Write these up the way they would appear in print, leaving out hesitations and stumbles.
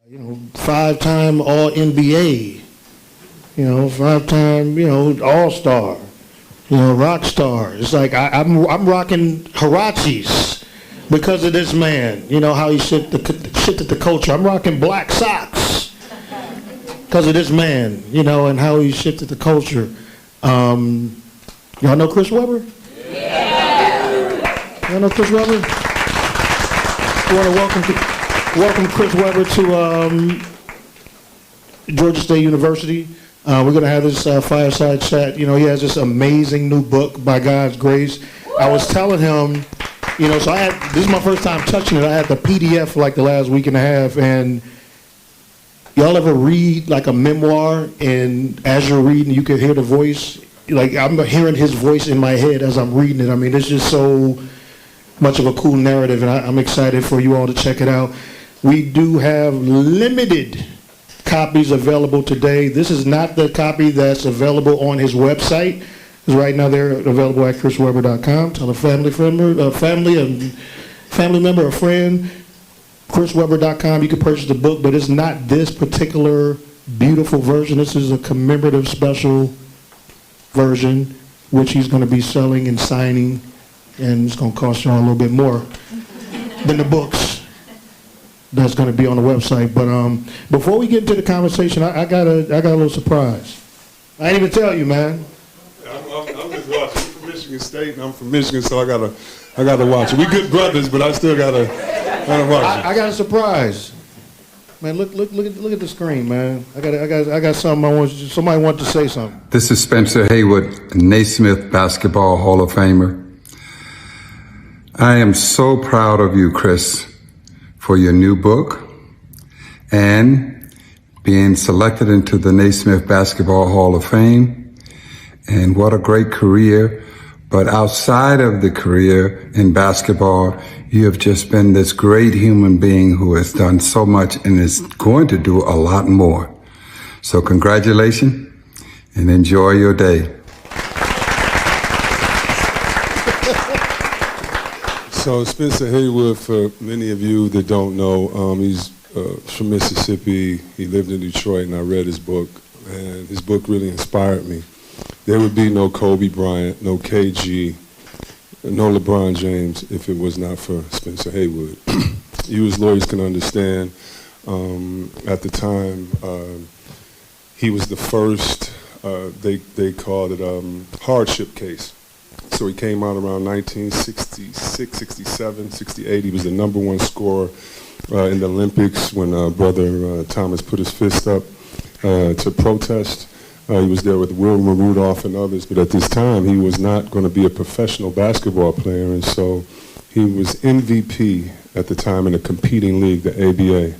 5-time All-NBA, 5-time, All-Star, rock star. It's like I'm rocking Huaraches because of this man, how he shifted the culture. I'm rocking black socks because of this man, and how he shifted the culture. Y'all know Chris Webber? Yeah. Y'all know Chris Webber? I want to welcome Chris Webber to Georgia State University. We're going to have this fireside chat. He has this amazing new book, By God's Grace. I was telling him, so this is my first time touching it. I had the PDF for like the last week and a half, and y'all ever read like a memoir, and as you're reading, you can hear the voice? Like I'm hearing his voice in my head as I'm reading it. I mean, it's just so much of a cool narrative, and I'm excited for you all to check it out. We do have limited copies available today. This is not the copy that's available on his website, because right now they're available at chriswebber.com. Tell a family member, a friend, chriswebber.com. You can purchase the book, but it's not this particular beautiful version. This is a commemorative special version, which he's going to be selling and signing, and it's going to cost y'all a little bit more than the books that's going to be on the website. But before we get into the conversation, I got a little surprise. I didn't even tell you, man. I'm just watching. You're from Michigan State, and I'm from Michigan, so I gotta watch it. We good brothers, but I still gotta watch it. I got a surprise, man. Look at the screen, man. I got something. Somebody wants to say something. This is Spencer Haywood, Naismith Basketball Hall of Famer. I am so proud of you, Chris, for your new book and being selected into the Naismith Basketball Hall of Fame. And what a great career. But outside of the career in basketball, you have just been this great human being who has done so much and is going to do a lot more. So congratulations and enjoy your day. So Spencer Haywood, for many of you that don't know, he's from Mississippi. He lived in Detroit, and I read his book, and his book really inspired me. There would be no Kobe Bryant, no KG, no LeBron James if it was not for Spencer Haywood. You as lawyers can understand, at the time, he was the first, they called it hardship case. So he came out around 1966, 67, 68. He was the #1 scorer in the Olympics when Brother Thomas put his fist up to protest. He was there with Wilma Rudolph and others, but at this time he was not going to be a professional basketball player, and so he was MVP at the time in a competing league, the ABA.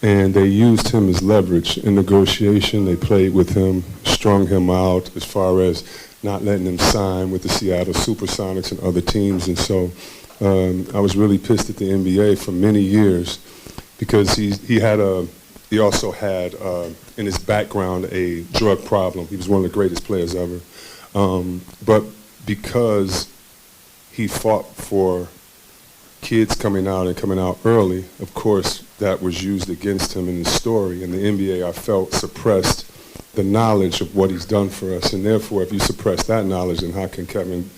And they used him as leverage in negotiation. They played with him, strung him out as far as not letting him sign with the Seattle Supersonics and other teams. And so I was really pissed at the NBA for many years because he also had in his background a drug problem. He was one of the greatest players ever. But because he fought for kids coming out and coming out early, of course, that was used against him in his story. And the NBA, I felt, suppressed the knowledge of what he's done for us. And therefore, if you suppress that knowledge, then how can Kevin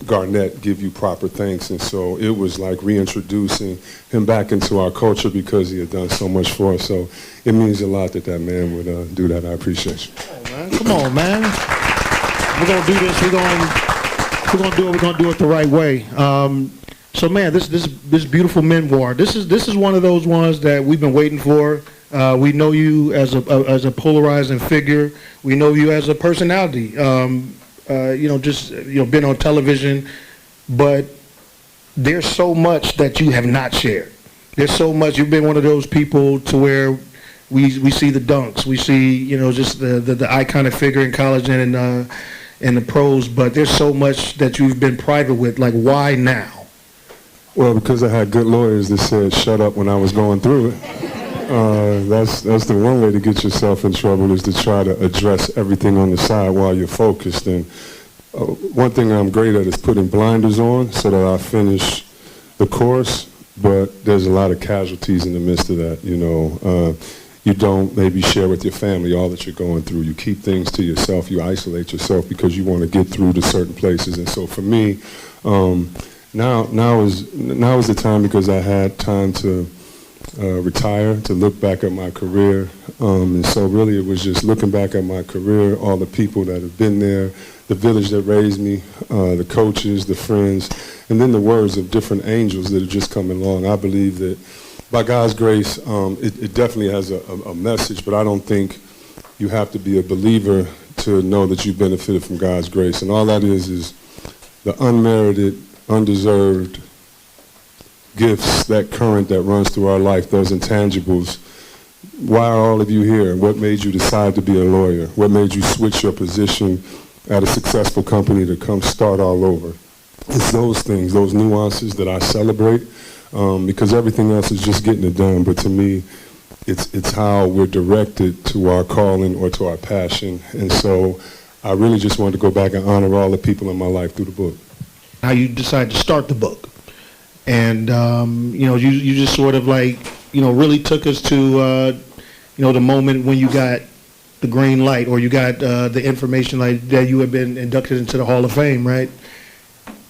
Garnett give you proper thanks? And so it was like reintroducing him back into our culture because he had done so much for us. So it means a lot that that man would do that. I appreciate you. Come on, man. We're going to do this. We're going to do it the right way. So, man, this beautiful memoir. This is one of those ones that we've been waiting for. We know you as a polarizing figure. We know you as a personality. Been on television, but there's so much that you have not shared. There's so much. You've been one of those people to where we see the dunks, we see just the iconic figure in college and in the pros, but there's so much that you've been private with. Like, why now? Well, because I had good lawyers that said shut up when I was going through it. That's the one way to get yourself in trouble, is to try to address everything on the side while you're focused. And one thing I'm great at is putting blinders on so that I finish the course, but there's a lot of casualties in the midst of that, you know. You don't maybe share with your family all that you're going through. You keep things to yourself. You isolate yourself because you want to get through to certain places. And so for me, now is the time, because I had time to retire, to look back at my career. And so really it was just looking back at my career, all the people that have been there, the village that raised me, the coaches, the friends, and then the words of different angels that are just coming along. I believe that by God's grace, it definitely has a message, but I don't think you have to be a believer to know that you benefited from God's grace. And all that is the unmerited, undeserved gifts, that current that runs through our life, those intangibles. Why are all of you here? What made you decide to be a lawyer? What made you switch your position at a successful company to come start all over? It's those things, those nuances that I celebrate. Because everything else is just getting it done. But to me, it's how we're directed to our calling or to our passion. And so I really just wanted to go back and honor all the people in my life through the book. How you decided to start the book. And, you know, you just sort of like, you know, really took us to, you know, the moment when you got the green light, or you got the information like that you had been inducted into the Hall of Fame, right?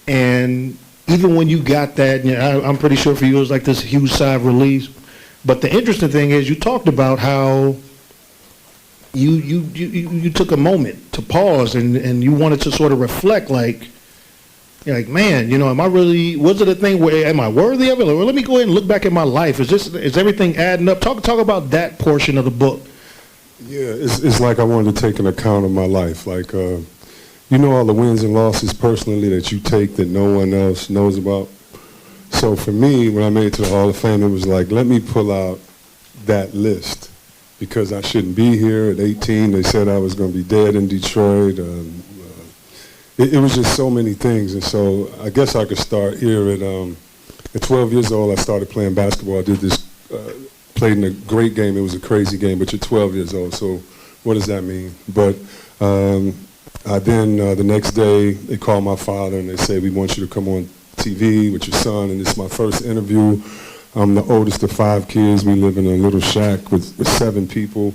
And even when you got that, you know, I'm pretty sure for you it was like this huge sigh of relief. But the interesting thing is, you talked about how you took a moment to pause and you wanted to sort of reflect, like, you're like, man, you know, am I really? Was it a thing where am I worthy of it? Or, well, let me go ahead and look back at my life. Is everything adding up? Talk about that portion of the book. Yeah, it's like I wanted to take an account of my life, like. You know, all the wins and losses personally that you take that no one else knows about. So for me, when I made it to the Hall of Fame, it was like, let me pull out that list, because I shouldn't be here. At 18, they said I was going to be dead in Detroit. It was just so many things. And so I guess I could start here at 12 years old. I started playing basketball. I did this, played in a great game. It was a crazy game, but you're 12 years old. So what does that mean? But then the next day, they called my father and they said, we want you to come on TV with your son, and it's my first interview. I'm the oldest of 5 kids. We live in a little shack with 7 people,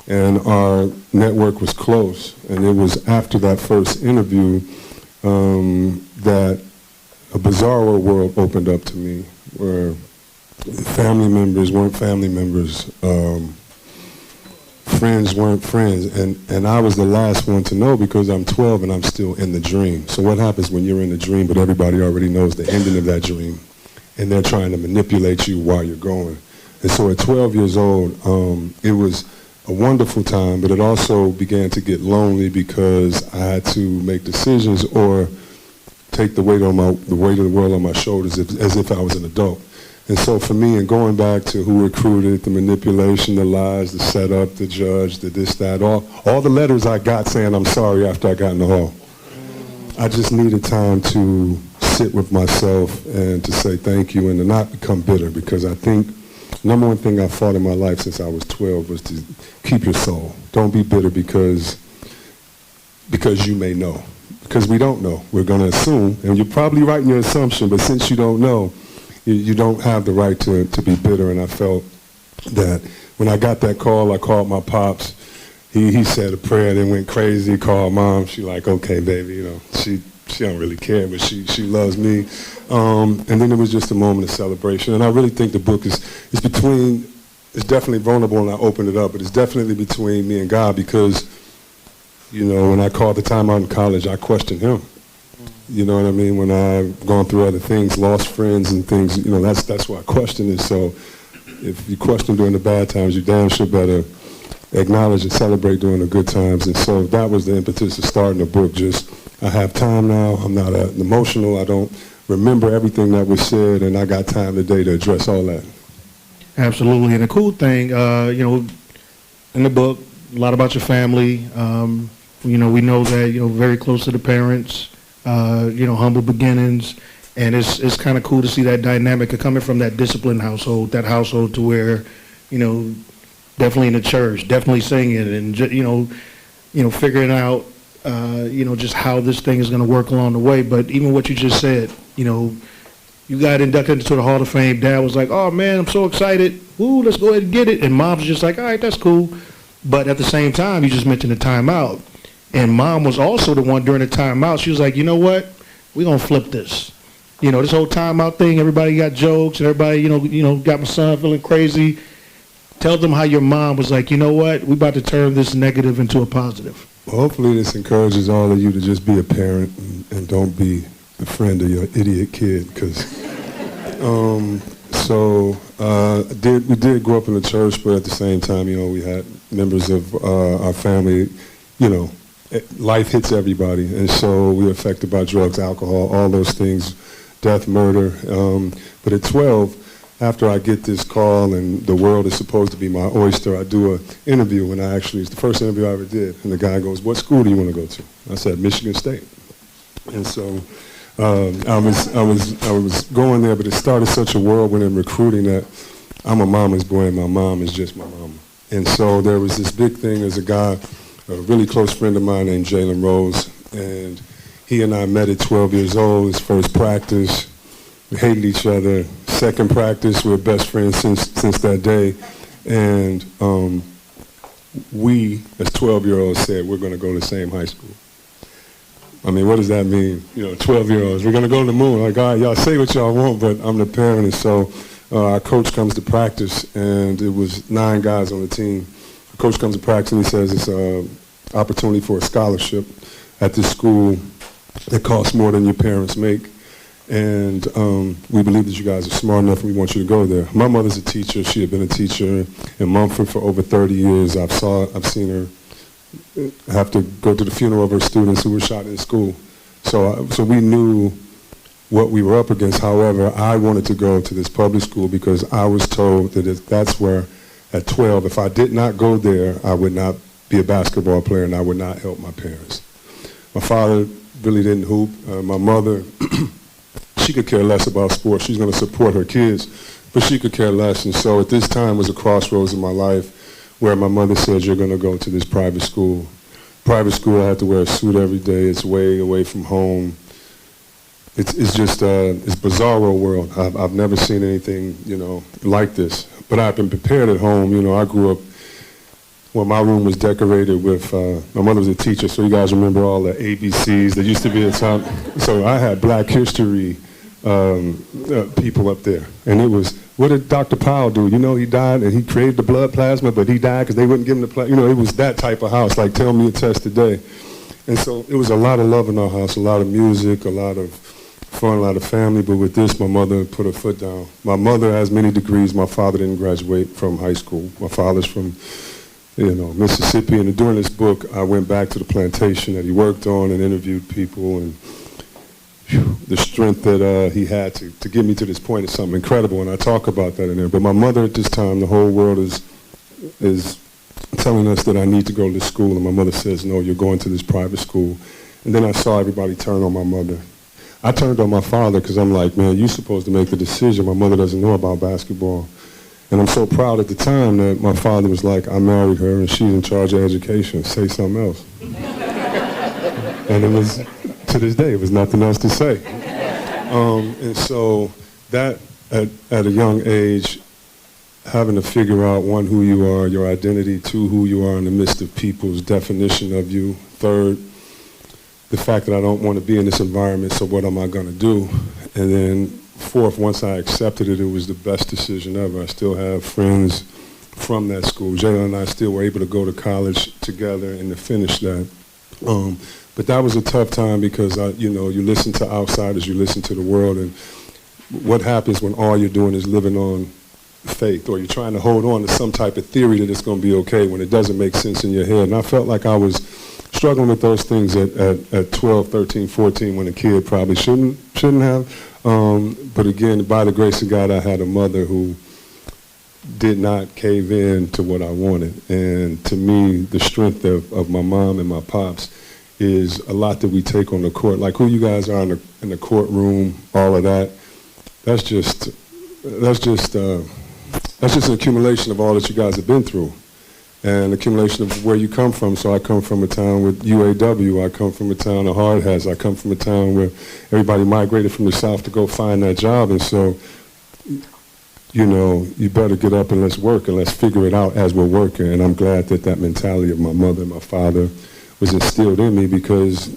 and our network was close. And it was after that first interview that a bizarre world opened up to me, where family members weren't family members. Friends weren't friends, and I was the last one to know, because I'm 12 and I'm still in the dream. So what happens when you're in the dream, but everybody already knows the ending of that dream, and they're trying to manipulate you while you're going? And so at 12 years old, it was a wonderful time, but it also began to get lonely, because I had to make decisions or take the weight of the world on my shoulders as if I was an adult. And so for me, and going back to who recruited, the manipulation, the lies, the setup, the judge, the this, that, all the letters I got saying I'm sorry after I got in the hall, I just needed time to sit with myself and to say thank you, and to not become bitter, because I think number one thing I fought in my life since I was 12 was to keep your soul. Don't be bitter because you may know. Because we don't know. We're going to assume, and you're probably right in your assumption, but since you don't know, you don't have the right to be bitter. And I felt that when I got that call, I called my pops. He said a prayer, then went crazy, called mom. She like, okay, baby, you know, she don't really care, but she loves me. And then it was just a moment of celebration. And I really think the book is between, it's definitely vulnerable, and I opened it up, but it's definitely between me and God, because, you know, when I called the time out in college, I questioned him. You know what I mean? When I've gone through other things, lost friends and things, you know, that's why I question it. So if you question during the bad times, you damn sure better acknowledge and celebrate during the good times. And so that was the impetus of starting the book. Just, I have time now. I'm not emotional. I don't remember everything that was said, and I got time today to address all that. Absolutely. And the cool thing, you know, in the book, a lot about your family. You know, we know that, you know, very close to the parents. You know, humble beginnings, and it's kind of cool to see that dynamic of coming from that disciplined household, that household to where, you know, definitely in the church, definitely singing, and you know, figuring out, you know, just how this thing is going to work along the way. But even what you just said, you know, you got inducted into the Hall of Fame. Dad was like, oh man, I'm so excited. Ooh, let's go ahead and get it. And Mom's just like, all right, that's cool. But at the same time, you just mentioned the timeout. And Mom was also the one during the timeout. She was like, you know what? We're going to flip this. You know, this whole timeout thing, everybody got jokes and everybody, got my son feeling crazy. Tell them how your mom was like, you know what? We're about to turn this negative into a positive. Well, hopefully this encourages all of you to just be a parent and don't be the friend of your idiot kid, because we did grow up in the church, but at the same time, we had members of our family, life hits everybody, and so we were affected by drugs, alcohol, all those things, death, murder. But at 12, after I get this call and the world is supposed to be my oyster, I do an interview, and it's the first interview I ever did, and the guy goes, what school do you want to go to? I said, Michigan State. And so I was going there, but it started such a whirlwind in recruiting that I'm a mama's boy and my mom is just my mama. And so there was this big thing. There's a guy, a really close friend of mine named Jalen Rose, and he and I met at 12 years old, his first practice. We hated each other. Second practice, we were best friends since that day. And we, as 12-year-olds, said we're going to go to the same high school. I mean, what does that mean? 12-year-olds, we're going to go to the moon. Like, all right, y'all say what y'all want, but I'm the parent. And so our coach comes to practice, and it was 9 guys on the team. The coach comes to practice, and he says it's an opportunity for a scholarship at this school that costs more than your parents make. And we believe that you guys are smart enough and we want you to go there. My mother's a teacher. She had been a teacher in Mumford for over 30 years. I've seen her have to go to the funeral of her students who were shot in school. So we knew what we were up against. However, I wanted to go to this public school because I was told that that's where, at 12, if I did not go there, I would not be a basketball player and I would not help my parents. My father really didn't hoop. My mother, she could care less about sports. She's going to support her kids, but she could care less. And so at this time was a crossroads in my life where my mother said, you're going to go to this private school. Private school, I have to wear a suit every day. It's way away from home. It's just, it's bizarro world. I've never seen anything, like this. But I've been prepared at home. I grew up, my room was decorated with, my mother was a teacher, so you guys remember all the ABCs that used to be at the top. So I had Black History people up there. And it was, what did Dr. Powell do? He died and he created the blood plasma, but he died because they wouldn't give him the plasma. It was that type of house, like Tell Me a Test Today. And so it was a lot of love in our house, a lot of music, a lot of fun, a lot of family. But with this, my mother put her foot down. My mother has many degrees. My father didn't graduate from high school. My father's from Mississippi. And during this book, I went back to the plantation that he worked on and interviewed people, and the strength that he had to get me to this point is something incredible, and I talk about that in there. But my mother at this time, the whole world is telling us that I need to go to this school, and my mother says, no, you're going to this private school. And then I saw everybody turn on my mother. I turned on my father because I'm like, man, you're supposed to make the decision. My mother doesn't know about basketball. And I'm so proud at the time that my father was like, I married her and she's in charge of education. Say something else. And it was, to this day, it was nothing else to say. And so that, at a young age, having to figure out, 1, who you are, your identity, 2, who you are in the midst of people's definition of you, 3rd, the fact that I don't want to be in this environment, so what am I going to do? And then 4th, once I accepted it, it was the best decision ever. I still have friends from that school. Jalen and I still were able to go to college together and to finish that. But that was a tough time because, you listen to outsiders, you listen to the world, and what happens when all you're doing is living on faith, or you're trying to hold on to some type of theory that it's going to be okay when it doesn't make sense in your head. And I felt like I was struggling with those things at 12, 13, 14 when a kid probably shouldn't have. But again, by the grace of God, I had a mother who did not cave in to what I wanted. And to me, the strength of my mom and my pops is a lot that we take on the court. Like who you guys are in the courtroom, all of that. That's just an accumulation of all that you guys have been through. and accumulation of where you come from. So I come from a town with UAW. I come from a town of hard hats. I come from a town where everybody migrated from the South to go find that job. And so, you know, you better get up and let's work and let's figure it out as we're working. And I'm glad that that mentality of my mother and my father was instilled in me, because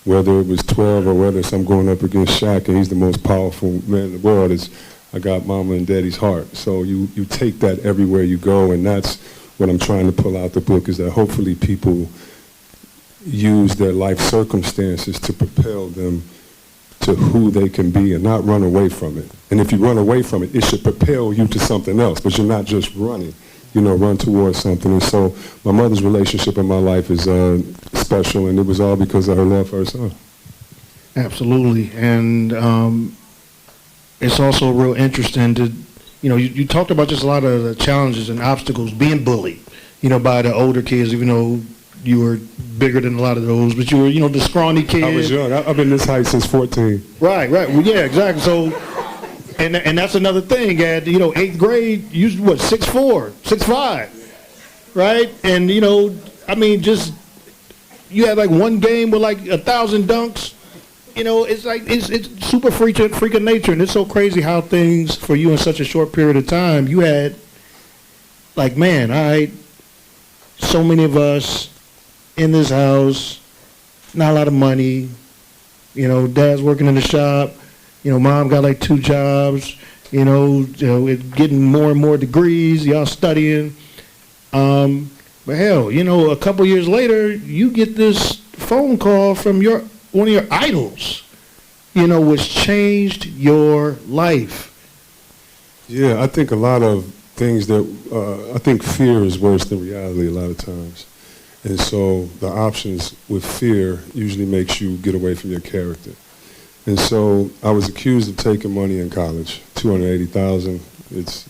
whether it was 12 or whether it's I'm going up against Shaq and he's the most powerful man in the world, is I got mama and daddy's heart. So you take that everywhere you go, and that's what I'm trying to pull out the book, is that hopefully people use their life circumstances to propel them to who they can be and not run away from it. And if you run away from it, it should propel you to something else, but you're not just running, you know, run towards something. And so my mother's relationship in my life is special, and it was all because of her love for her son. Absolutely. And it's also real interesting to, you know, you talked about just a lot of the challenges and obstacles, being bullied, you know, by the older kids, even though you were bigger than a lot of those, but you were, you know, the scrawny kid. I was young. I've been this height since 14. Right. Well, yeah, exactly. So, and that's another thing. At, you know, 8th grade, you what, 6'4", 6'5", right? And, you know, I mean, just, you had like one game with like 1,000 dunks. You know, it's like, it's super freak of nature, and it's so crazy how things, for you in such a short period of time, you had, like, man, all right, so many of us in this house, not a lot of money, you know, dad's working in the shop, you know, mom got like 2 jobs, you know, getting more and more degrees, y'all studying, but hell, you know, a couple years later, you get this phone call from one of your idols, you know, which changed your life. Yeah, I think a lot of things that, I think fear is worse than reality a lot of times. And so the options with fear usually makes you get away from your character. And so I was accused of taking money in college, $280,000. It's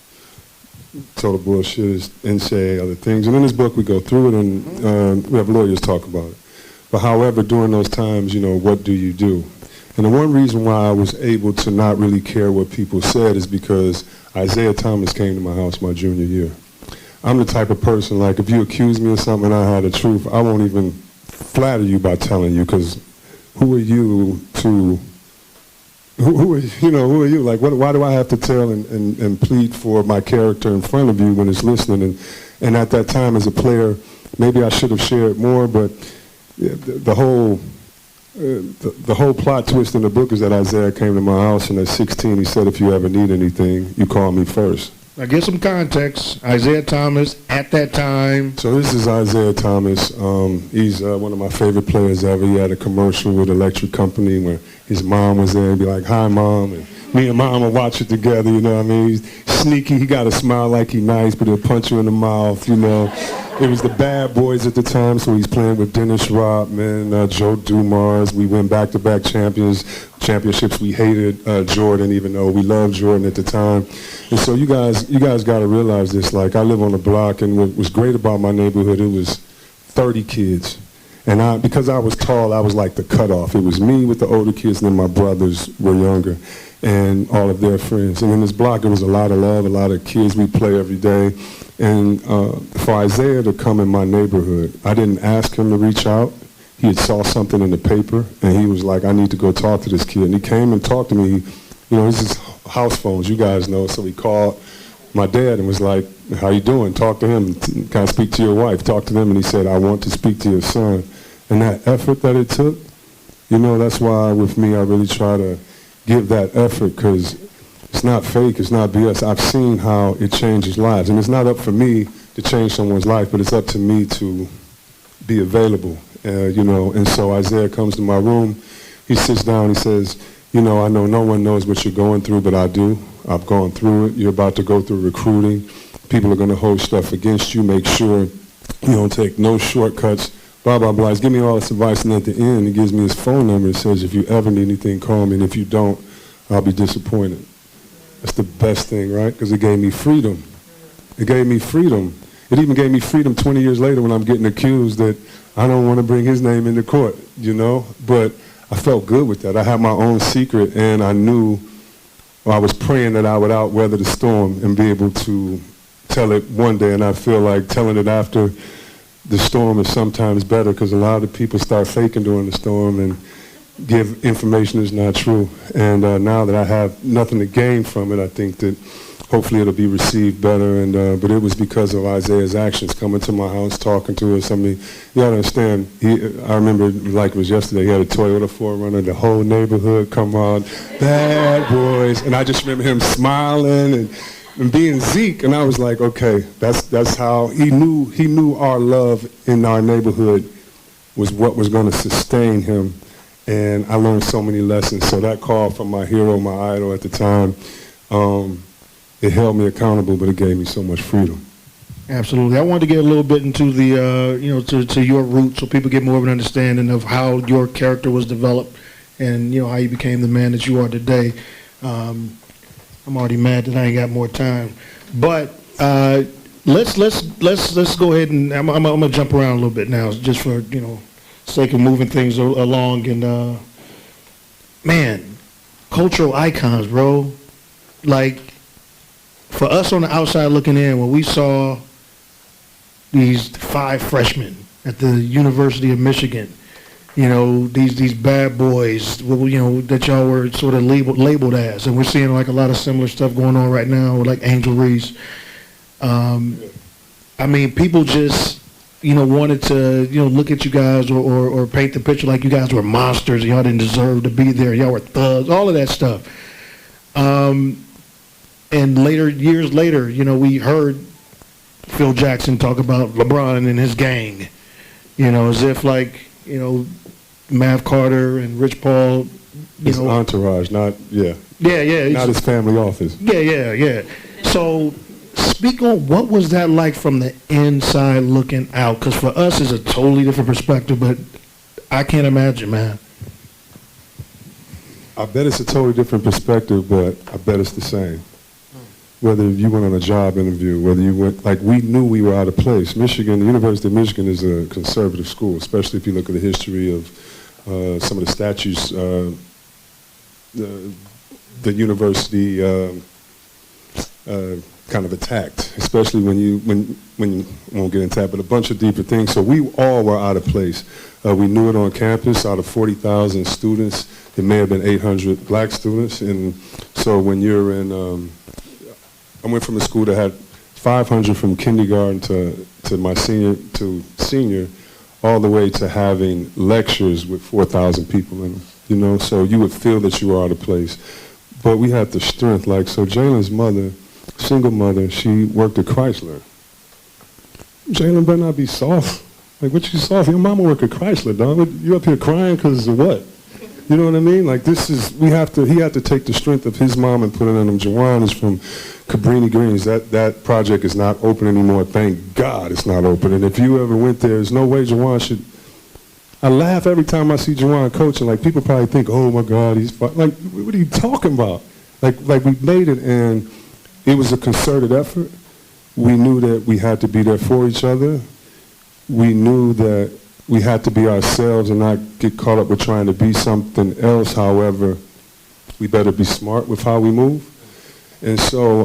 total bullshit, it's NCAA, other things. And in this book we go through it, and we have lawyers talk about it. But however, during those times, you know, what do you do? And the one reason why I was able to not really care what people said is because Isaiah Thomas came to my house my junior year. I'm the type of person, like, if you accuse me of something and I had the truth, I won't even flatter you by telling you, because who are you to, who are you? Like, why do I have to tell and plead for my character in front of you when it's listening? And at that time as a player, maybe I should have shared more, but the whole plot twist in the book is that Isaiah came to my house, and at 16 he said, if you ever need anything, you call me first. Now get some context. Isaiah Thomas at that time. So this is Isaiah Thomas. He's one of my favorite players ever. He had a commercial with an electric company where his mom was there and be like, hi mom, and me and mom would watch it together, you know what I mean? He's sneaky, he got a smile like he nice, but he'll punch you in the mouth, you know. It was the Bad Boys at the time, so he's playing with Dennis Rodman, Joe Dumars. We went back-to-back championships. We hated Jordan, even though we loved Jordan at the time. And so you guys got to realize this. Like, I live on a block, and what was great about my neighborhood, it was 30 kids. And because I was tall, I was like the cutoff. It was me with the older kids, and then my brothers were younger, and all of their friends. And in this block, it was a lot of love, a lot of kids. We play every day. And for Isaiah to come in my neighborhood, I didn't ask him to reach out. He had saw something in the paper, and he was like, I need to go talk to this kid. And he came and talked to me. You know, this is house phones, you guys know. So he called my dad and was like, how you doing? Talk to him. Can I speak to your wife? Talk to them. And he said, I want to speak to your son. And that effort that it took, you know, that's why with me I really try to give that effort, because it's not fake, it's not BS. I've seen how it changes lives. And it's not up for me to change someone's life, but it's up to me to be available, you know. And so Isaiah comes to my room, he sits down, he says, you know, I know no one knows what you're going through, but I do. I've gone through it. You're about to go through recruiting. People are going to hold stuff against you. Make sure you don't take no shortcuts, blah, blah, blah. He's giving me all this advice, and at the end, he gives me his phone number and says, if you ever need anything, call me, and if you don't, I'll be disappointed. That's the best thing, right? Because it gave me freedom. It gave me freedom. It even gave me freedom 20 years later when I'm getting accused that I don't want to bring his name into court, you know? But I felt good with that. I had my own secret, and I knew, or I was praying that I would outweather the storm and be able to tell it one day, and I feel like telling it after the storm is sometimes better, because a lot of people start faking during the storm and give information that's not true. And now that I have nothing to gain from it, I think that hopefully it'll be received better. And but it was because of Isaiah's actions, coming to my house, talking to us. I mean, you gotta understand, I remember like it was yesterday, he had a Toyota 4Runner, the whole neighborhood come on, bad boys. And I just remember him smiling and being Zeke, and I was like, okay, that's how he knew our love in our neighborhood was what was going to sustain him. And I learned so many lessons. So that call from my hero, my idol at the time, it held me accountable, but it gave me so much freedom. Absolutely. I wanted to get a little bit into the, to your roots, so people get more of an understanding of how your character was developed and, how you became the man that you are today. I'm already mad that I ain't got more time, but let's go ahead and I'm gonna jump around a little bit now, just for sake of moving things along. And man, cultural icons, bro. Like, for us on the outside looking in, when we saw these 5 freshmen at the University of Michigan, these bad boys, that y'all were sort of labeled as, and we're seeing like a lot of similar stuff going on right now with like Angel Reese. I mean, people just, wanted to, look at you guys or paint the picture like you guys were monsters and y'all didn't deserve to be there. Y'all were thugs, all of that stuff. And years later, we heard Phil Jackson talk about LeBron and his gang, as if like, Mav Carter and Rich Paul, His entourage, not his family office. Yeah. So speak on what was that like from the inside looking out? Because for us, it's a totally different perspective, but I can't imagine, man. I bet it's a totally different perspective, but I bet it's the same. Whether you went on a job interview, whether you went, like, we knew we were out of place. Michigan, the University of Michigan is a conservative school, especially if you look at the history of some of the statutes the university kind of attacked, especially when you won't get into that, but a bunch of deeper things. So we all were out of place. We knew it on campus. Out of 40,000 students, it may have been 800 black students. And so when you're in, I went from a school that had 500 from kindergarten to my senior, all the way to having lectures with 4,000 people in them, so you would feel that you were out of place. But we had the strength, like, so Jalen's mother, single mother, she worked at Chrysler. Jalen better not be soft. Like, what you soft? Your mama worked at Chrysler, dog. You up here crying because of what? You know what I mean? Like, he had to take the strength of his mom and put it in him. Jawan is from Cabrini Greens. That project is not open anymore. Thank God it's not open. And if you ever went there, there's no way Jawan should. I laugh every time I see Jawan coaching. Like, people probably think, oh my God, he's like, what are you talking about? Like we made it, and it was a concerted effort. We knew that we had to be there for each other. We knew that we had to be ourselves and not get caught up with trying to be something else. However, we better be smart with how we move. And so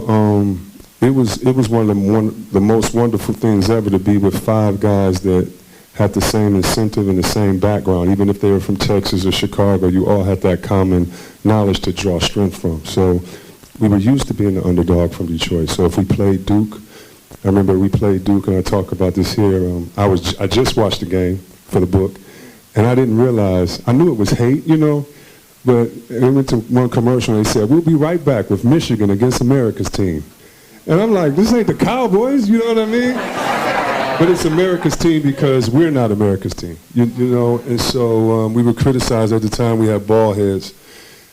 it was one of the most wonderful things ever to be with 5 guys that had the same incentive and the same background. Even if they were from Texas or Chicago, you all had that common knowledge to draw strength from. So we were used to being the underdog from Detroit. So if we played Duke, I remember we played Duke, and I talk about this here. I just watched the game for the book, and I didn't realize, I knew it was hate, but we went to one commercial and they said, we'll be right back with Michigan against America's team. And I'm like, this ain't the Cowboys, you know what I mean? But it's America's team because we're not America's team, and so we were criticized at the time. We had bald heads,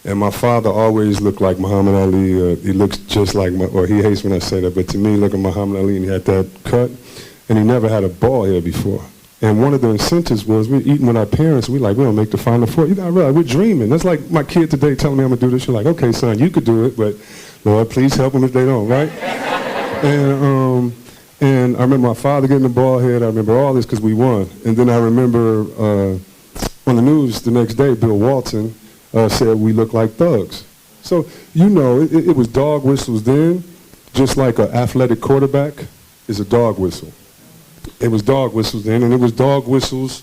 and my father always looked like Muhammad Ali. He looks just like, or he hates when I say that, but to me, look at Muhammad Ali, and he had that cut, and he never had a bald head before. And one of the incentives was we're eating with our parents. We don't make the Final Four. You gotta realize we're dreaming. That's like my kid today telling me I'm gonna do this. You're like, okay, son, you could do it, but Lord, please help them if they don't, right? And I remember my father getting the bald head. I remember all this because we won. And then I remember on the news the next day, Bill Walton said we look like thugs. So it was dog whistles then, just like an athletic quarterback is a dog whistle. It was dog whistles then, and it was dog whistles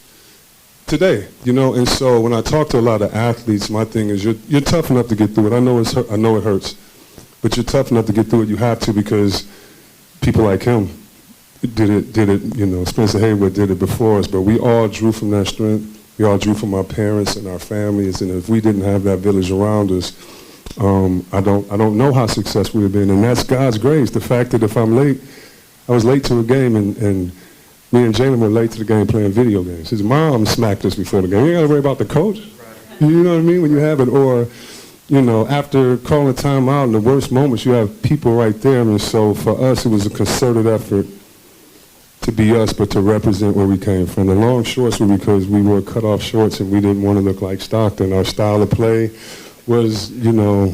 today, you know. And so when I talk to a lot of athletes, my thing is you're tough enough to get through it. I know it hurts, but you're tough enough to get through it. You have to, because people like him did it. You know, Spencer Haywood did it before us. But we all drew from that strength. We all drew from our parents and our families. And if we didn't have that village around us, I don't know how successful we've been. And that's God's grace. The fact that if I'm late, I was late to a game, and me and Jalen were late to the game playing video games. His mom smacked us before the game. You ain't got to worry about the coach. You know what I mean? When you have it, or, you know, after calling time out in the worst moments, you have people right there. And so for us, it was a concerted effort to be us, but to represent where we came from. The long shorts were because we wore cut-off shorts and we didn't want to look like Stockton. Our style of play was, you know,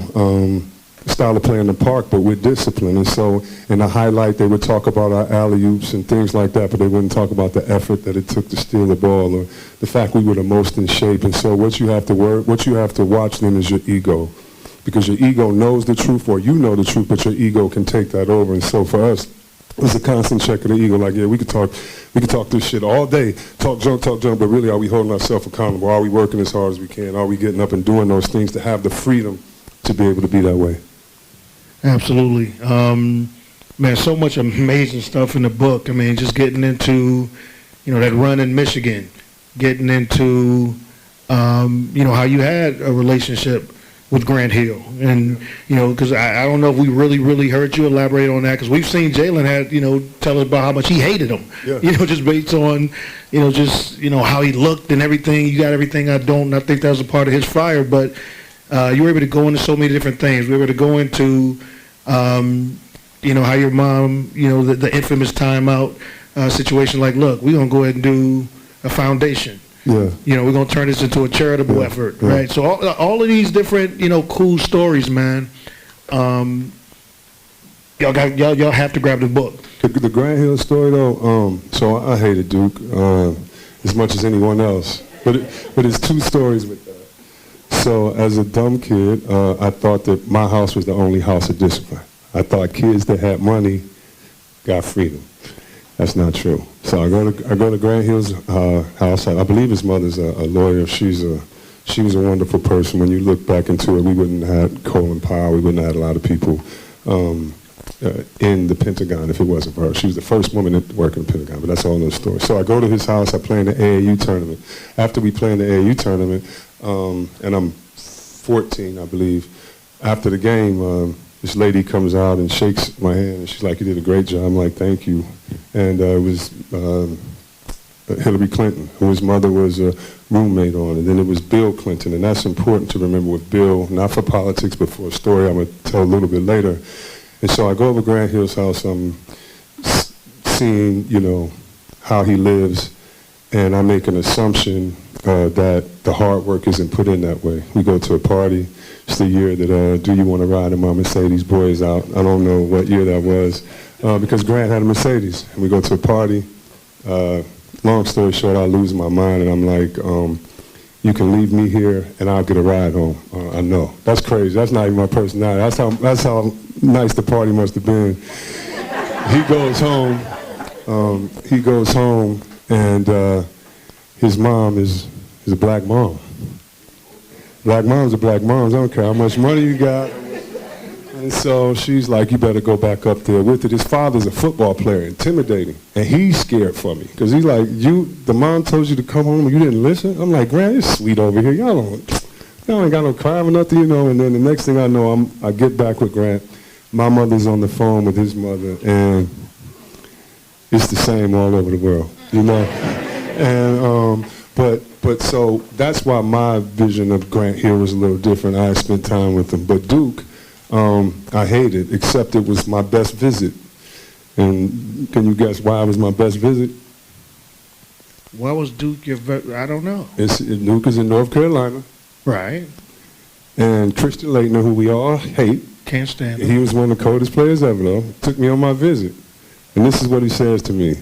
style of play in the park, but with discipline. And so in the highlight, they would talk about our alley-oops and things like that, but they wouldn't talk about the effort that it took to steal the ball, or the fact we were the most in shape. And so what you have to watch then is your ego, because your ego knows the truth, or you know the truth, but your ego can take that over. And so for us, it was a constant check of the ego. Like, yeah, we could talk this shit all day, talk junk, but really, are we holding ourselves accountable? Are we working as hard as we can? Are we getting up and doing those things to have the freedom to be able to be that way? Absolutely. Man, so much amazing stuff in the book. I mean, just getting into, you know, that run in Michigan, getting into, you know, how you had a relationship with Grant Hill. And, you know, because I don't know if we really heard you elaborate on that, because we've seen Jalen had, you know, tell us about how much he hated him, you know, just based on, you know, just, you know, how he looked and everything. You got everything I don't, and I think that was a part of his fire. But you were able to go into so many different things. We were able to go into, you know, how your mom, you know, the infamous timeout situation, like, look, we're going to go ahead and do a foundation. Yeah. You know, we're going to turn this into a charitable effort, right? So all of these different, you know, cool stories, man. Y'all have to grab the book. The Grant Hill story, though, so I hated Duke as much as anyone else. But it's two stories with that. So as a dumb kid, I thought that my house was the only house of discipline. I thought kids that had money got freedom. That's not true. So I go to Grant Hill's house. I believe his mother's a lawyer. She was a wonderful person. When you look back into it, we wouldn't have had Colin Powell. We wouldn't have had a lot of people in the Pentagon if it wasn't for her. She was the first woman to work in the Pentagon, but that's all another story. So I go to his house. I play in the AAU tournament. After we play in the AAU tournament, and I'm 14, I believe, after the game, this lady comes out and shakes my hand, and she's like, "You did a great job." I'm like, "Thank you." And it was Hillary Clinton, who his mother was a roommate on, and then it was Bill Clinton, and that's important to remember with Bill, not for politics, but for a story I'm going to tell a little bit later. And so I go over Grant Hill's house, I'm seeing, you know, how he lives, and I make an assumption that the hard work isn't put in that way. We go to a party. It's the year that Do You Want to Ride in My Mercedes Boys Out. I don't know what year that was, because Grant had a Mercedes. And we go to a party. Long story short, I lose my mind, and I'm like, you can leave me here, and I'll get a ride home. I know. That's crazy. That's not even my personality. That's how nice the party must have been. He goes home, and his mom is a black mom. Black moms are black moms. I don't care how much money you got. And so she's like, "You better go back up there with it." His father's a football player, intimidating. And he's scared for me. Because he's like, the mom told you to come home and you didn't listen? I'm like, "Grant, it's sweet over here. Y'all ain't got no crime or nothing, you know." And then the next thing I know, I get back with Grant. My mother's on the phone with his mother, and it's the same all over the world, you know. And but so that's why my vision of Grant Hill was a little different. I spent time with him. But Duke, I hated, except it was my best visit. And can you guess why it was my best visit? Why was Duke I don't know. Duke is in North Carolina. Right. And Christian Laettner, who we all hate. Can't stand him. He was one of the coldest players ever, though. Took me on my visit. And this is what he says to me.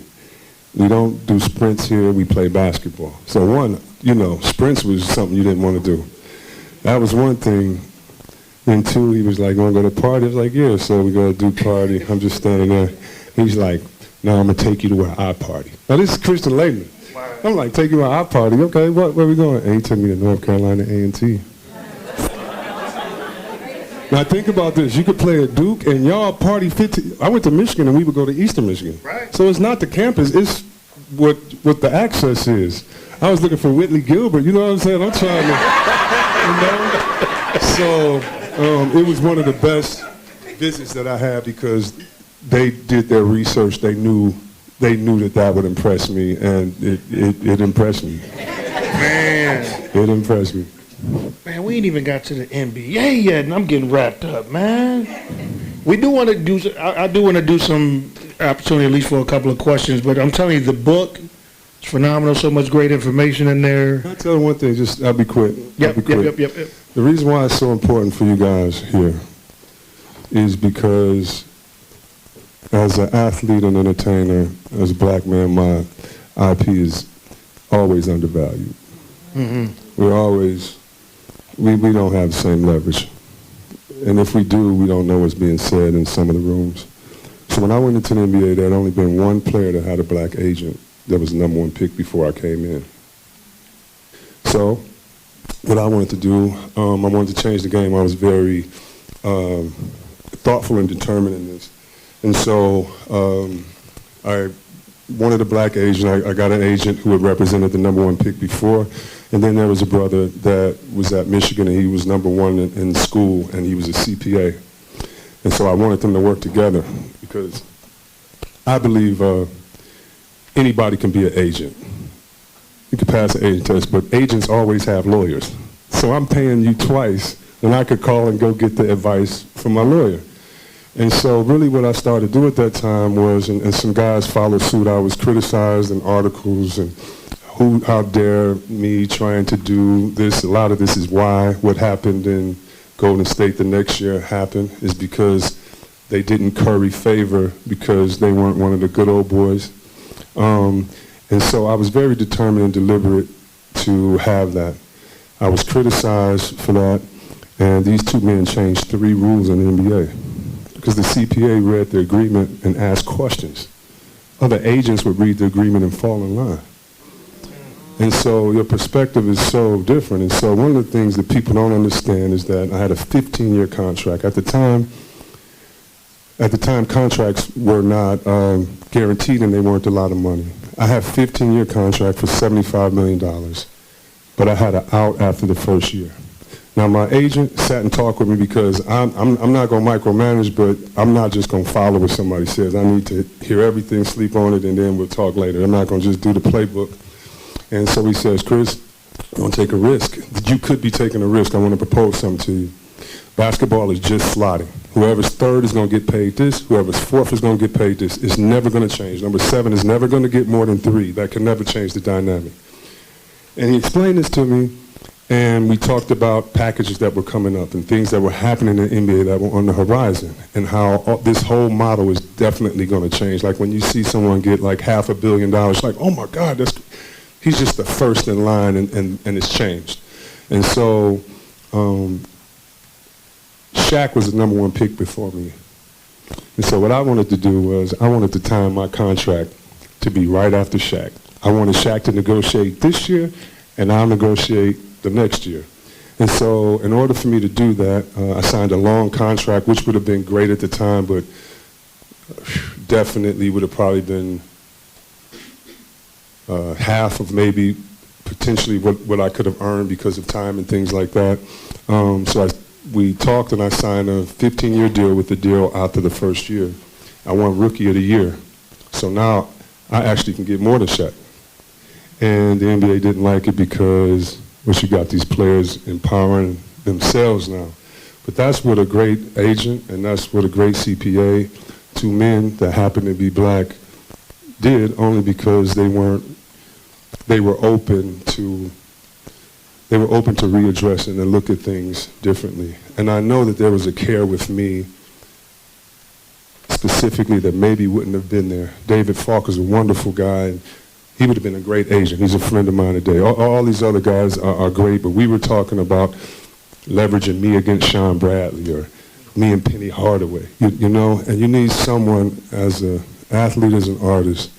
"We don't do sprints here, we play basketball." So one, you know, sprints was something you didn't want to do. That was one thing. And two, he was like, "Want to go to the party?" I was like, "Yeah." So we go to do party. I'm just standing there. He's like, "Now I'm gonna take you to where I party." Now this is Christian Laettman. I'm like, "Take you to where I party?" Okay, where we going? And he took me to North Carolina A&T. Now think about this. You could play at Duke and y'all party 50. I went to Michigan and we would go to Eastern Michigan. Right. So it's not the campus, it's what the access is. I was looking for Whitley Gilbert, you know what I'm saying? I'm trying to, So it was one of the best visits that I had because they did their research. They knew that would impress me, and it impressed me. Man. It impressed me. Man, we ain't even got to the NBA yet, and I'm getting wrapped up, man. We do want to do. I do want to do some opportunity, at least for a couple of questions. But I'm telling you, the book is phenomenal. So much great information in there. Can I tell you one thing? I'll be quick. Yep. The reason why it's so important for you guys here is because as an athlete and entertainer, as a black man, my IP is always undervalued. Mm-hmm. We don't have the same leverage. And if we do, we don't know what's being said in some of the rooms. So when I went into the NBA, there had only been one player that had a black agent that was the #1 pick before I came in. So what I wanted to do, I wanted to change the game. I was very thoughtful and determined in this. And so I wanted a black agent. I got an agent who had represented the #1 pick before. And then there was a brother that was at Michigan, and he was #1 in school, and he was a CPA. And so I wanted them to work together because I believe anybody can be an agent. You can pass an agent test, but agents always have lawyers. So I'm paying you twice, and I could call and go get the advice from my lawyer. And so really what I started to do at that time was, and some guys followed suit, I was criticized in articles and how dare me trying to do this. A lot of this is why what happened in Golden State the next year happened is because they didn't curry favor because they weren't one of the good old boys. And so I was very determined and deliberate to have that. I was criticized for that, and these two men changed 3 rules in the NBA because the CPA read the agreement and asked questions. Other agents would read the agreement and fall in line. And so your perspective is so different. And so one of the things that people don't understand is that I had a 15-year contract. At the time, contracts were not guaranteed and they weren't a lot of money. I had a 15-year contract for $75 million, but I had an out after the first year. Now my agent sat and talked with me because I'm not going to micromanage, but I'm not just going to follow what somebody says. I need to hear everything, sleep on it, and then we'll talk later. I'm not going to just do the playbook. And so he says, "Chris, don't take a risk. You could be taking a risk. I want to propose something to you. Basketball is just slotting. Whoever's third is going to get paid this. Whoever's fourth is going to get paid this. It's never going to change. Number 7 is never going to get more than 3. That can never change the dynamic." And he explained this to me, and we talked about packages that were coming up and things that were happening in the NBA that were on the horizon and how this whole model is definitely going to change. Like when you see someone get like $500 million, like, oh my God, he's just the first in line, and it's changed. And so Shaq was the #1 pick before me. And so what I wanted to do was I wanted to time my contract to be right after Shaq. I wanted Shaq to negotiate this year, and I'll negotiate the next year. And so in order for me to do that, I signed a long contract, which would have been great at the time, but definitely would have probably been half of maybe potentially what I could have earned because of time and things like that. So we talked and I signed a 15-year deal with the deal after the first year. I won Rookie of the Year. So now I actually can get more than Shaq. And the NBA didn't like it because, well, you got these players empowering themselves now. But that's what a great agent and that's what a great CPA, 2 men that happen to be black, did only because they were open to readdressing and look at things differently. And I know that there was a care with me specifically that maybe wouldn't have been there. David Falk is a wonderful guy, and he would have been a great agent. He's a friend of mine today. All these other guys are great, but we were talking about leveraging me against Sean Bradley or me and Penny Hardaway, you know, and you need someone as an athlete, as an artist,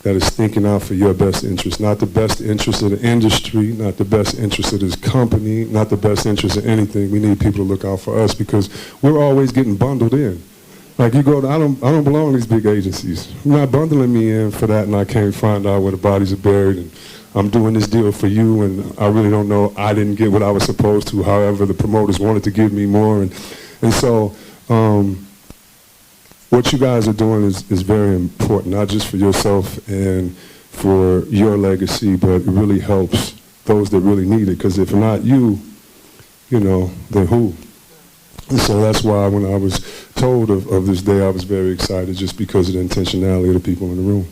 that is thinking out for your best interest, not the best interest of the industry, not the best interest of this company, not the best interest of anything. We need people to look out for us because we're always getting bundled in. Like you go to, I don't belong in these big agencies. You're not bundling me in for that, and I can't find out where the bodies are buried, and I'm doing this deal for you, and I really don't know, I didn't get what I was supposed to, however the promoters wanted to give me more, and so what you guys are doing is very important, not just for yourself and for your legacy, but it really helps those that really need it, because if not you, you know, then who? And so that's why when I was told of this day, I was very excited just because of the intentionality of the people in the room.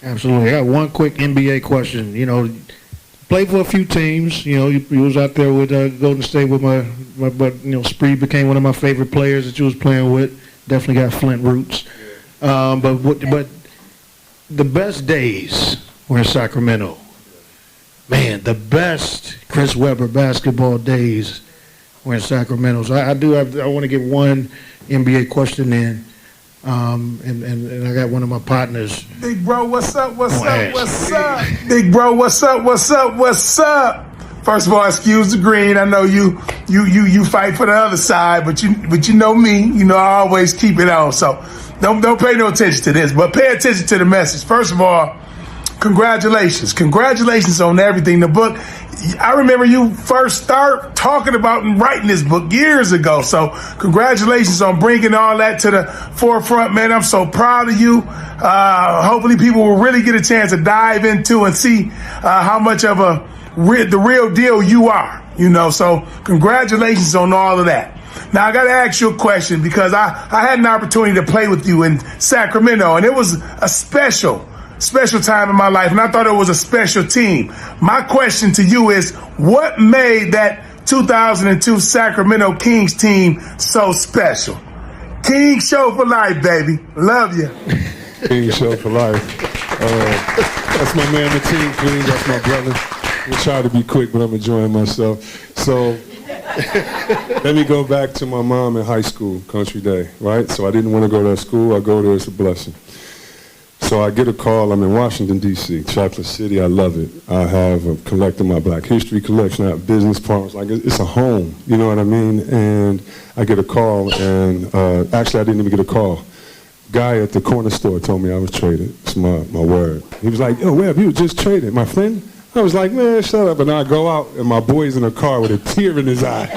Absolutely. I got one quick NBA question. You know, played for a few teams. You know, you was out there with Golden State with but you know, Spree became one of my favorite players that you was playing with. Definitely got Flint roots. But the best days were in Sacramento. Man, the best Chris Webber basketball days were in Sacramento. So I want to get one NBA question in. And I got one of my partners. Big bro, what's up? What's up? What's up? Big bro, what's up? What's up? What's up? First of all, excuse the green. I know you fight for the other side, but you know me. You know I always keep it on. So don't pay no attention to this, but pay attention to the message. First of all, congratulations on everything. The book. I remember you first start talking about and writing this book years ago. So congratulations on bringing all that to the forefront, man. I'm so proud of you. Hopefully people will really get a chance to dive into and see how much of the real deal you are, you know. So congratulations on all of that. Now I got to ask you a question because I had an opportunity to play with you in Sacramento, and it was a special time in my life, and I thought it was a special team. My question to you is, what made that 2002 Sacramento Kings team so special? King Show for life, baby. Love you. King Show for life. That's my man, the team, King. That's my brother. We'll try to be quick, but I'm enjoying myself. So let me go back to my mom in high school, Country Day, right? So I didn't want to go to that school. I go there, it's a blessing. So I get a call. I'm in Washington, D.C., Chocolate City. I love it. I have collected my Black History collection. I have business partners. Like, it's a home, you know what I mean? And I get a call, and actually I didn't even get a call. Guy at the corner store told me I was traded. It's my word. He was like, yo, Webb, you were just traded, my friend. I was like, man, shut up. And I go out, and my boy's in a car with a tear in his eye.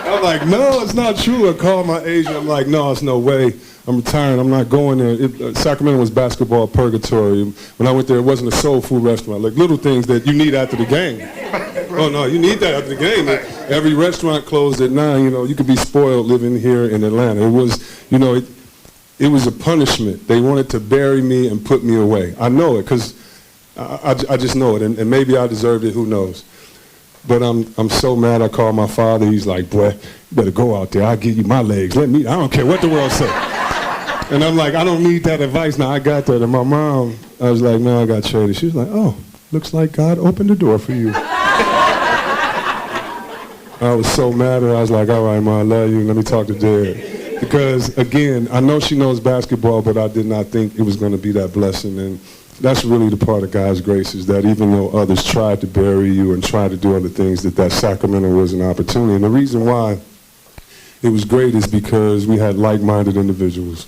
I'm like, no, it's not true. I call my agent. I'm like, no, it's no way. I'm retiring. I'm not going there. Sacramento was basketball purgatory. When I went there, it wasn't a soul food restaurant. Like little things that you need after the game. Oh, no, you need that after the game. Every restaurant closed at 9. You know, you could be spoiled living here in Atlanta. It was, you know, it was a punishment. They wanted to bury me and put me away. I know it because I just know it. And maybe I deserved it. Who knows? But I'm so mad. I called my father. He's like, boy, you better go out there. I'll give you my legs. I don't care what the world says. And I'm like, I don't need that advice. Now I got that. And my mom, I was like, no, I got traded. She was like, oh, looks like God opened the door for you. I was so mad at her. I was like, all right, Ma, I love you. Let me talk to Dad. Because, again, I know she knows basketball, but I did not think it was going to be that blessing. And that's really the part of God's grace, is that even though others tried to bury you and tried to do other things, that Sacramento was an opportunity. And the reason why it was great is because we had like-minded individuals.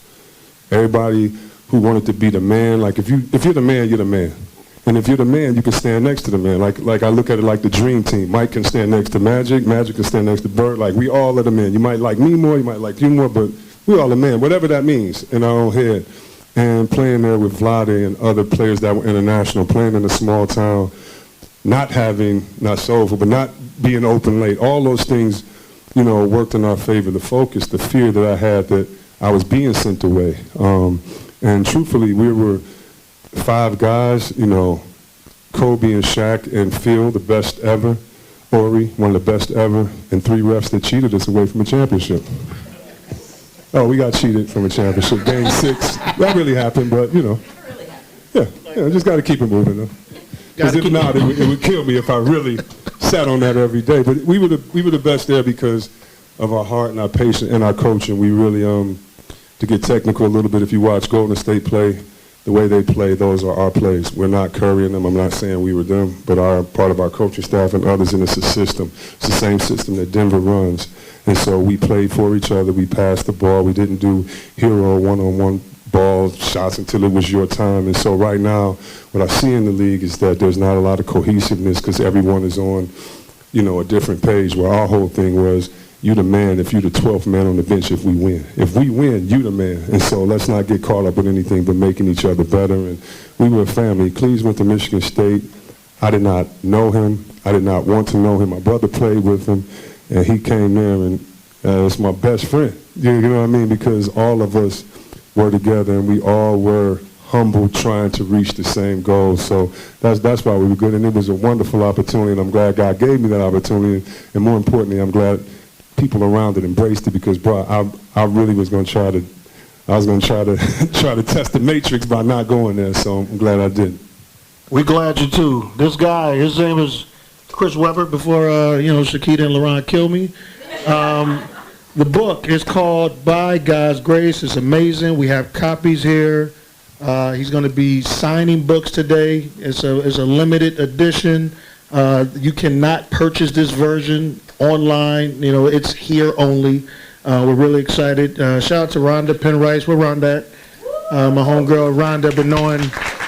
Everybody who wanted to be the man, like if you're the man, you're the man. And if you're the man, you can stand next to the man. Like I look at it like the dream team. Mike can stand next to Magic. Magic can stand next to Bird. Like we all are the men. You might like me more, you might like you more, but we all the men, whatever that means in our own head. And playing there with Vlade and other players that were international, playing in a small town, not soulful, but not being open late. All those things, you know, worked in our favor. The focus, the fear that I had that I was being sent away. And truthfully, we were 5 guys, you know, Kobe and Shaq and Phil, the best ever. Ori, one of the best ever. And 3 refs that cheated us away from a championship. Oh, we got cheated from a championship. Game 6. That really happened, but, you know. Yeah, just got to keep it moving, though. Because if not, it would kill me if I really sat on that every day. But we were the best there because of our heart and our patience and our coaching. We really, to get technical a little bit, if you watch Golden State play, the way they play, those are our plays. We're not currying them. I'm not saying we were them, but part of our coaching staff and others in the system. It's the same system that Denver runs. And so we played for each other. We passed the ball. We didn't do hero one-on-one ball shots until it was your time. And so right now, what I see in the league is that there's not a lot of cohesiveness because everyone is on, a different page, where our whole thing was, you the man if you the 12th man on the bench if we win. If we win, you the man. And so let's not get caught up with anything but making each other better. And we were a family. Cleves went to Michigan State. I did not know him. I did not want to know him. My brother played with him, and he came there, and it's my best friend. You know what I mean? Because all of us were together, and we all were humble, trying to reach the same goal. So that's why we were good, and it was a wonderful opportunity, and I'm glad God gave me that opportunity, and more importantly, I'm glad people around it embraced it, because, bro, I really was going to try to test the matrix by not going there, so I'm glad I did. We're glad you too. This guy, his name is Chris Webber, before, Shakita and LaRon killed me. The book is called By God's Grace. It's amazing. We have copies here. He's going to be signing books today. It's a limited edition. You cannot purchase this version online. It's here only. We're really excited. Shout out to Rhonda Penrice. Where Rhonda at? My homegirl Rhonda, been knowing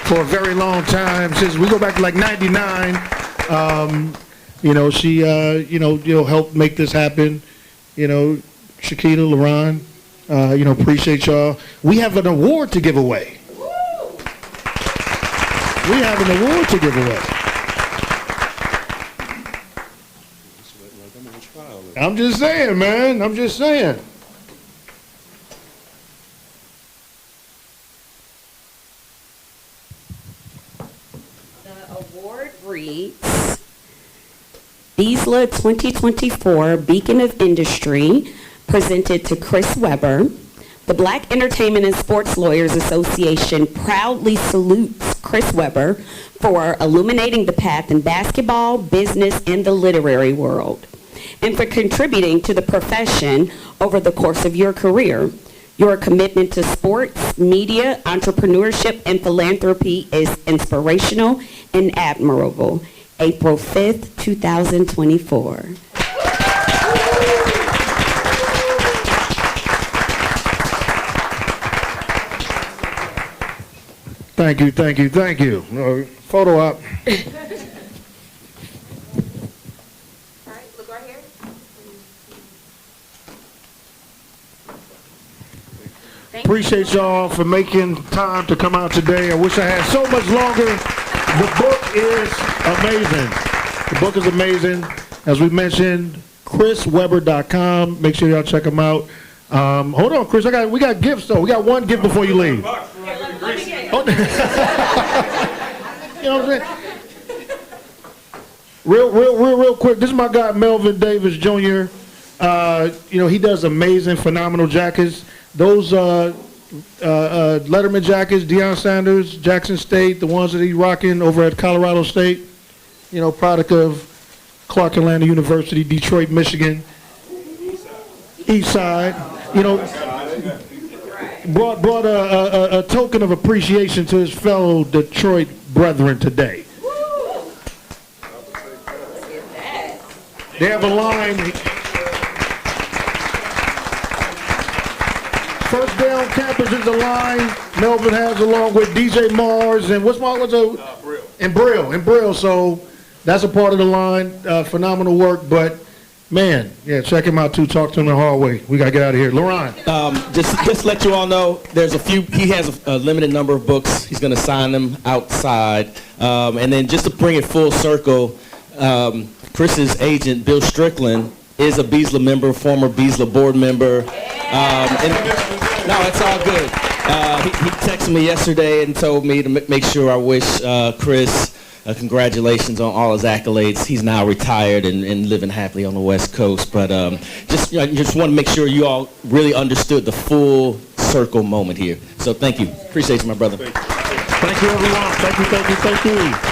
for a very long time, since we go back to like 99. She helped make this happen. Shakita, LaRon, appreciate y'all. We have an award to give away. I'm just saying, man. I'm just saying. The award reads, BESLA 2024 Beacon of Industry, presented to Chris Webber. The Black Entertainment and Sports Lawyers Association proudly salutes Chris Webber for illuminating the path in basketball, business, and the literary world, and for contributing to the profession over the course of your career. Your commitment to sports, media, entrepreneurship, and philanthropy is inspirational and admirable. April 5th, 2024. Thank you. Photo op. All right, look right here. Appreciate y'all for making time to come out today. I wish I had so much longer. The book is amazing. As we mentioned, chriswebber.com. Make sure y'all check him out. Hold on, Chris. We got gifts though. We got one gift before you leave. You know what I'm saying? Real quick. This is my guy Melvin Davis Jr. He does amazing, phenomenal jackets. Those Letterman jackets, Deion Sanders, Jackson State, the ones that he's rocking over at Colorado State. Product of Clark Atlanta University, Detroit, Michigan. East Side. Brought a token of appreciation to his fellow Detroit brethren today. They have a line. First day on campus is a line Melvin has along with DJ Mars and Brill. So that's a part of the line. Phenomenal work, but man, check him out too. Talk to him in the hallway. We gotta get out of here. LaRon. Just let you all know, there's a few. He has a limited number of books. He's gonna sign them outside, and then just to bring it full circle, Chris's agent Bill Strickland is a BESLA member, former BESLA board member. No, it's all good. He texted me yesterday and told me to make sure I wish Chris congratulations on all his accolades. He's now retired and living happily on the West Coast. But just want to make sure you all really understood the full circle moment here. So thank you. Appreciate you, my brother. Thank you, everyone. Thank you.